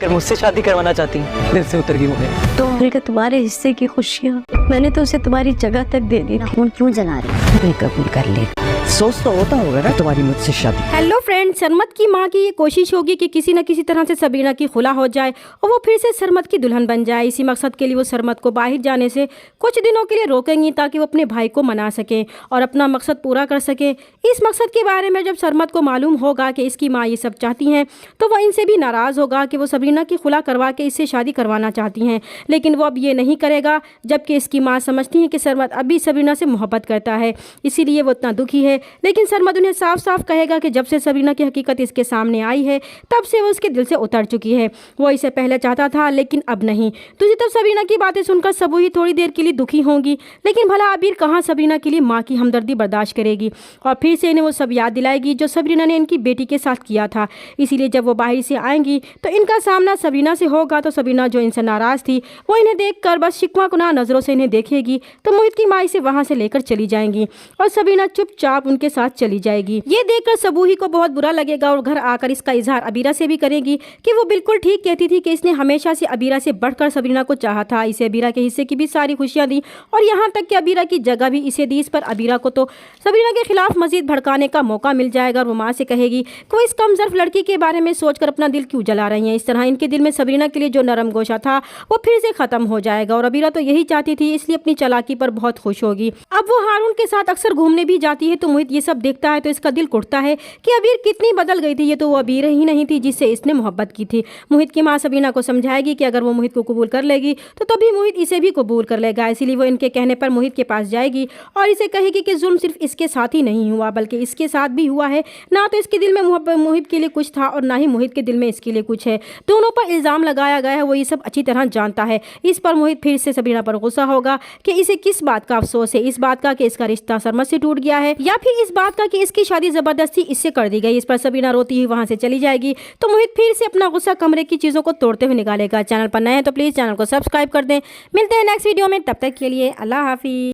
अगर मुझसे शादी करवाना चाहती हैं, दिल से उतर गई मुझे। तो फिर तुम्हारे हिस्से की खुशियाँ मैंने तो उसे तुम्हारी जगह तक दे दी। खून क्यों जला रहे हो? कबूल कर ले। सोच तो होता होगा ना तुम्हारी मुझसे शादी। हेलो फ्रेंड, सरमत की मां की ये कोशिश होगी कि किसी न किसी तरह से सबरीना की खुला हो जाए और वो फिर से सरमत की दुल्हन बन जाए। इसी मकसद के लिए वो सरमत को बाहर जाने से कुछ दिनों के लिए रोकेंगी ताकि वो अपने भाई को मना सकें और अपना मकसद पूरा कर सकें। इस मकसद के बारे में जब सरमत को मालूम होगा कि इसकी माँ ये सब चाहती हैं तो वह इनसे भी नाराज़ होगा कि वो सबरीना की खुला करवा के इससे शादी करवाना चाहती हैं, लेकिन वो अब ये नहीं करेगा जबकि इसकी माँ समझती है कि सरमत अब भी सबरीना से मोहब्बत करता है, इसीलिए वो इतना दुखी है। लेकिन सरमत उन्हें साफ साफ कहेगा कि जब से सबरीना की हकीकत इसके सामने आई है तब से वो उसके दिल से उतर चुकी है। वो इसे पहले चाहता था लेकिन अब नहीं। दूसरी तरफ सबरीना की बातें सुनकर सबूही थोड़ी देर के लिए दुखी होंगी, लेकिन भला अबीर कहाँ सबरीना के लिए माँ की हमदर्दी बर्दाश्त करेगी और फिर से इन्हें वो सब याद दिलाएगी जो सबरीना ने इनकी बेटी के साथ किया था। इसीलिए जब वो बाहर से आएंगी तो इनका सामना सबरीना से होगा तो सबरीना जो इनसे नाराज़ थी वो इन्हें देखकर बस शिकवा गुनाह नज़रों से इन्हें देखेगी तो मोहित की माँ इसे वहाँ से लेकर चली जाएंगी और सबरीना चुपचाप उनके साथ चली जाएगी। ये देखकर सबूही को बहुत बुरा लगेगा और घर आकर इसका इजहार अबीरा से भी करेगी कि वो बिल्कुल ठीक कहती थी कि इसने हमेशा से अबीरा से बढ़कर सबरीना को चाहा था। इसे अबीरा के हिस्से की भी सारी खुशियाँ दी और यहाँ तक कि अबीरा की जगह भी इसे दी। इस पर अबीरा को तो सबरीना के खिलाफ मजीद भड़काने का मौका मिल जाएगा और वो माँ से कहेगी कि वो इस कमजोर लड़की के बारे में सोचकर अपना दिल क्यों जला रही हैं। इस तरह इनके दिल में सबरीना के लिए जो नरम गोशा था वो फिर से खत्म हो जाएगा और अबीरा तो यही चाहती थी, इसलिए अपनी चालाकी पर बहुत खुश होगी। अब वो हारून के साथ अक्सर घूमने भी जाती है तो मोहित ये सब देखता है तो इसका दिल कुटता है कि अबीर कितनी बदल गई थी। ये तो वो अबीर ही नहीं थी जिससे इसने मोहब्बत की थी। मोहित की माँ सबरीना को समझाएगी कि अगर वो मोहित को कबूल कर लेगी तो तभी मोहित इसे भी कबूल कर लेगा। इसीलिए वो इनके कहने पर मोहित के पास जाएगी और इसे कहेगी कि जुल्म सिर्फ इसके साथ ही नहीं हुआ बल्कि इसके साथ भी हुआ है। ना तो इसके दिल में मोहित के लिए कुछ था और ना ही मोहित के दिल में इसके लिए कुछ है। दोनों पर इल्ज़ाम लगाया गया है, वो ये सब अच्छी तरह जानता है। इस पर मोहित फिर से सबरीना पर गुस्सा होगा कि इसे किस बात का अफसोस है, इस बात का कि इसका रिश्ता सरमत से टूट गया है या फिर इस बात का कि इसकी शादी जबरदस्ती इससे कर दी गई। इस पर सबरीना रोती हुई वहां से चली जाएगी तो मोहित फिर से अपना गुस्सा कमरे की चीजों को तोड़ते हुए निकालेगा। चैनल पर नए हैं तो प्लीज चैनल को सब्सक्राइब कर दें। मिलते हैं नेक्स्ट वीडियो में, तब तक के लिए अल्लाह हाफिज।